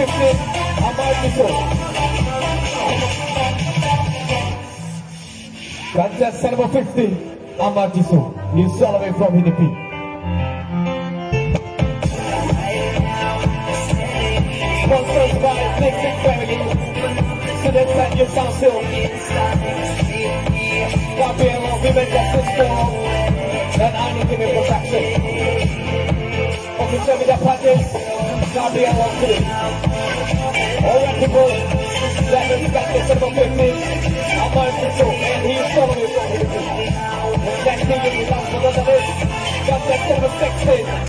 15, Ahmad Yusuf. Contestant number 15, Ahmad Yusuf. He's all the way from Hinipi. Sponsored by Flexing Family. Students at your council. Gabriel Women Justice Forum. And Anime Protection. Official media partners. Gabriel Women. Alright people. Let's get this number 15. Ahmad Yusuf. And he's all the way from Hinipi. Next thing you will ask for the list. Contestant number 16.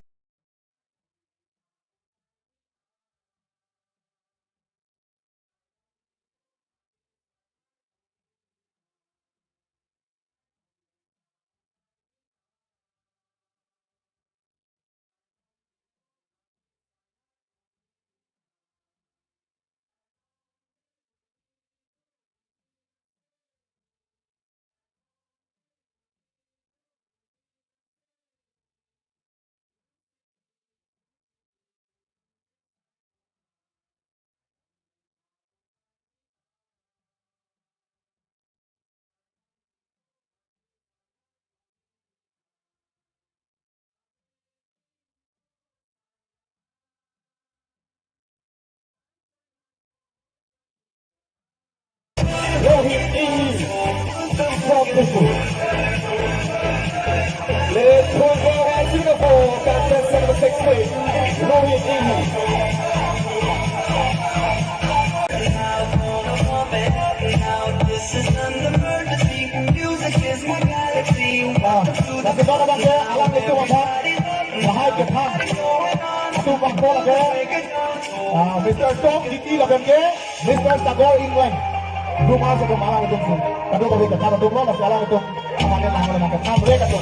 Rohit Ing from Singapore. Let's go for Singapore. Contestant number 16, Rohit Ing. Tapi kalau bangga alam itu apa? Bahaya Jepang. Itu bangga lagi. Mr. Tom Diki lagi ke? Mr. Tagore England. Rumah sebelum alam itu pun. Kadang kalau kita kalau rumah masih alam itu amannya nanggal nanggal. Mereka tu.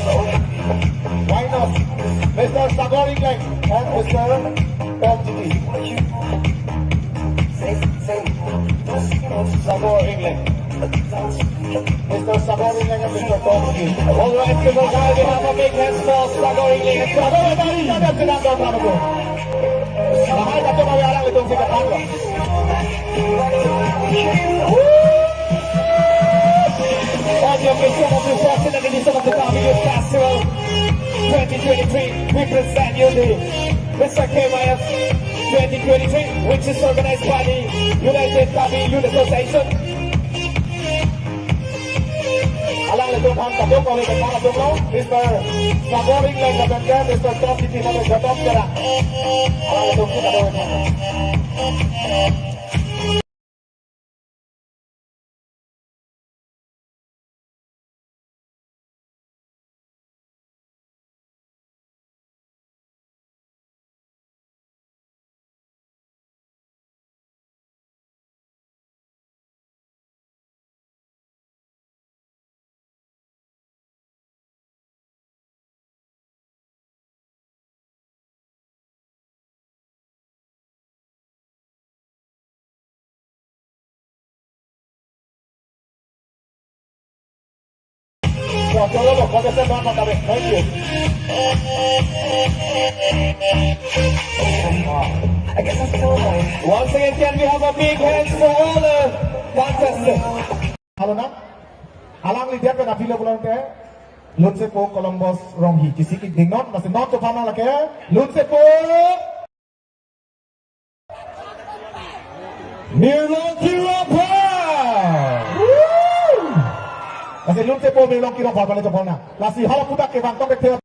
Why not? Mr. Tagore England and Mr. Tom Diki. Tagore England. Mr. Tagore England and Mr. Tom Diki. All right, people, guys, we have a big hand for Tagore England. Tagore tadi ada sedang dalam aku. Bahaya satu kali alam itu kita tahu. Audio mission of the Fortune and Edition of the W Festival 2023. We present you the Mr. KYF 2023, which is organized by the United W Youth Association. Alang letung ham kadung oleh benar letung lo, Mr. Saboring leng kadang Mr. Tom di sini ada jadok gerak. Alang letung kita kadung. Once again, can we have a big hands for all the contestants? Halo nak, alang lihat kan apila bulan ke? Lutsepo Columbus Romhi, cisikit dingon, masih not to panah lagi. Lutsepo, Mirlong Kirapa. Masih Lutsepo Mirlong Kirapa balik ke panah. Lasi hal pudak ke bantong ke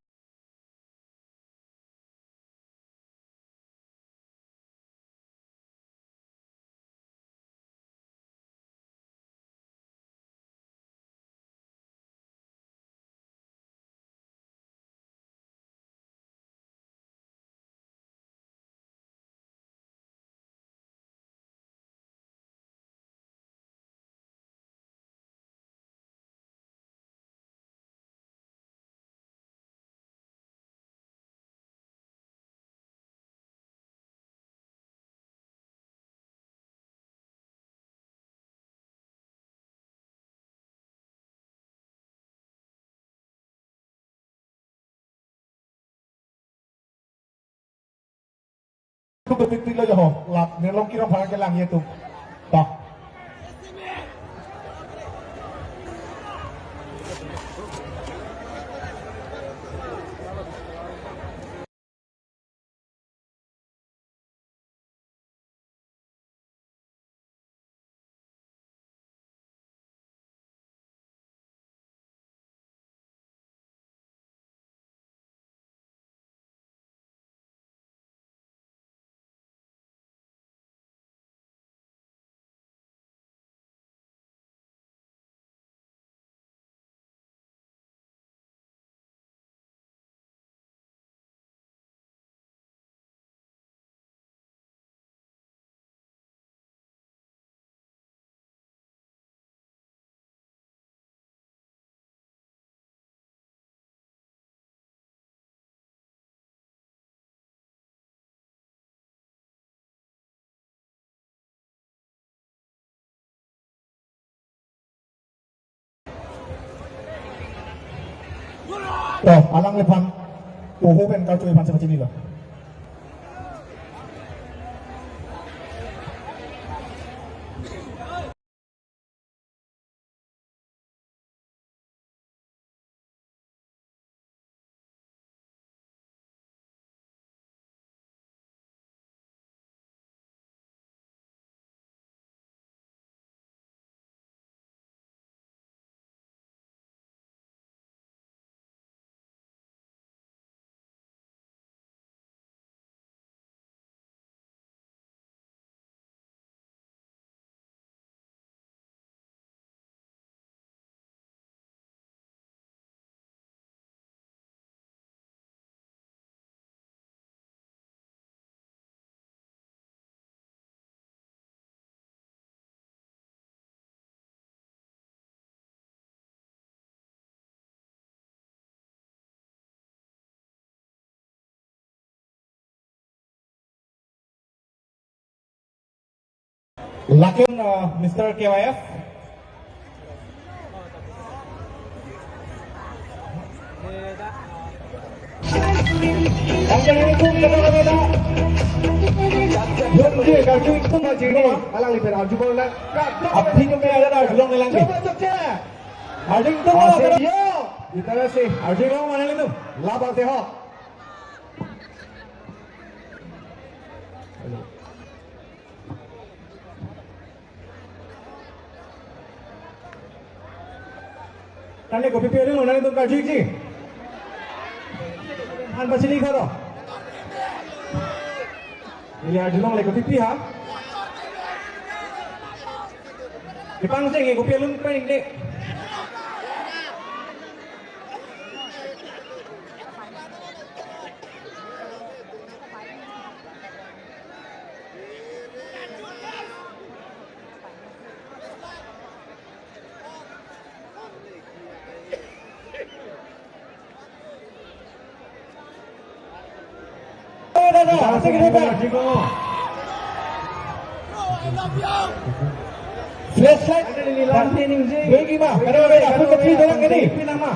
Tung betul lo jauh, lap, nelong kira barang ke langit tu, tak. Oh, alang lepan, tuh kan kau cuy macam ini loh. Lakin Mr. KYF. Assalamualaikum warahmatullahi wabarakatuh. Kau cuy tu macam ni. Alang lipat arju bola. Abdi tu me ada arju long nelang ni. Arju tu mana? Yo. Kita rasa arju long mana ni tu? Laba teho. Tadi kopi piring mana ni tu kau cuci? Han pasal ni kau. Ini ada long lagi kopi pi ha? Dipang sih kopi lun paling dek. Flashlight bagi mah kada aku kecil orang ini nama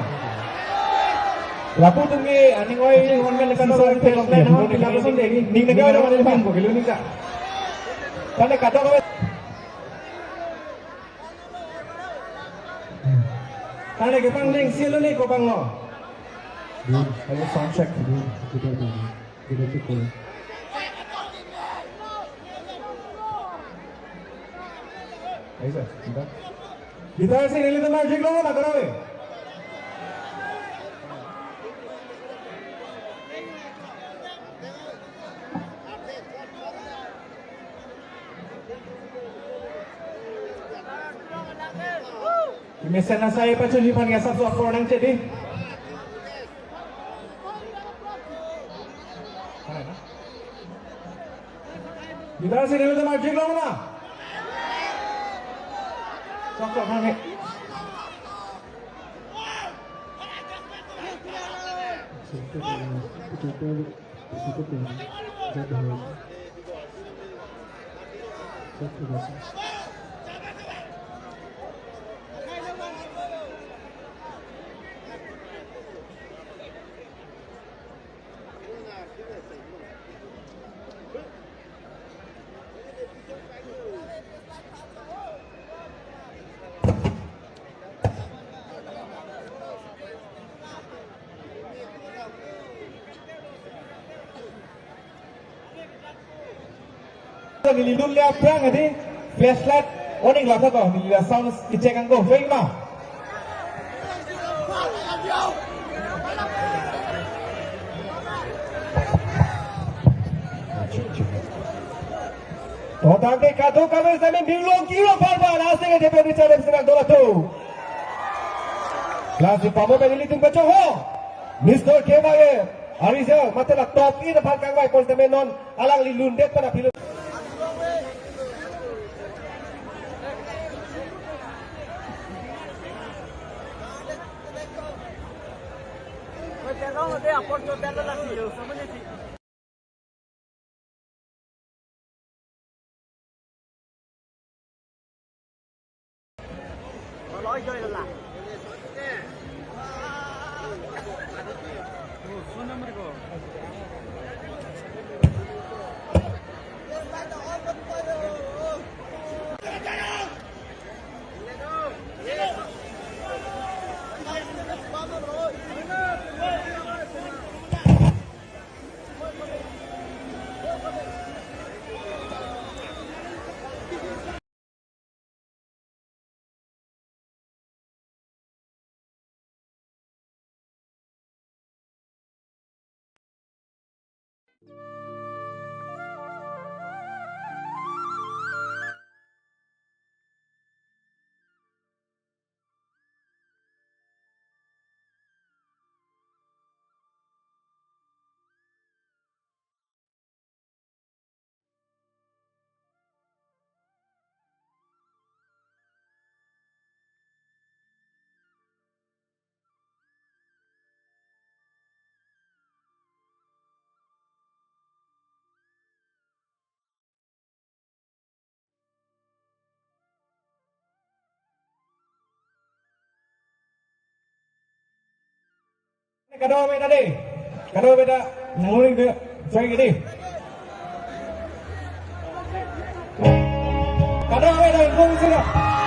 lapu tungi aning oi honmen kan orang flashlight nama tidak bersama deh ning negara ada mana pun kilo ning tak kana kata kau kana ke pang ning silu ni ko pang lo ayo sound check kita cukup. Aisa, kita. Kita sih ini tu magic loh, nak kerawe. Misalnya saya pacu di pan gasap suap orang jadi. Kita sih ini tu magic loh mana? Cokok kami. Kau ni lindung lihat perang ni. Flashlight. Warning lah kau. Ni lihat sound dicek kan kau. Faham mah? Tentang ke kado kami zaman bilong kilo parba nasi ke DP Richard sedang dola tu. Lasi pamo peniliting baca ho. Mr. Kebaye. Ariza mata lah top ini depan kangwai pol temenon alang lilun dek pada pilu. Nói chơi là Kado beda deh. Kado beda. Nguling dia. Saya gini. Kado beda. Nguling sudah.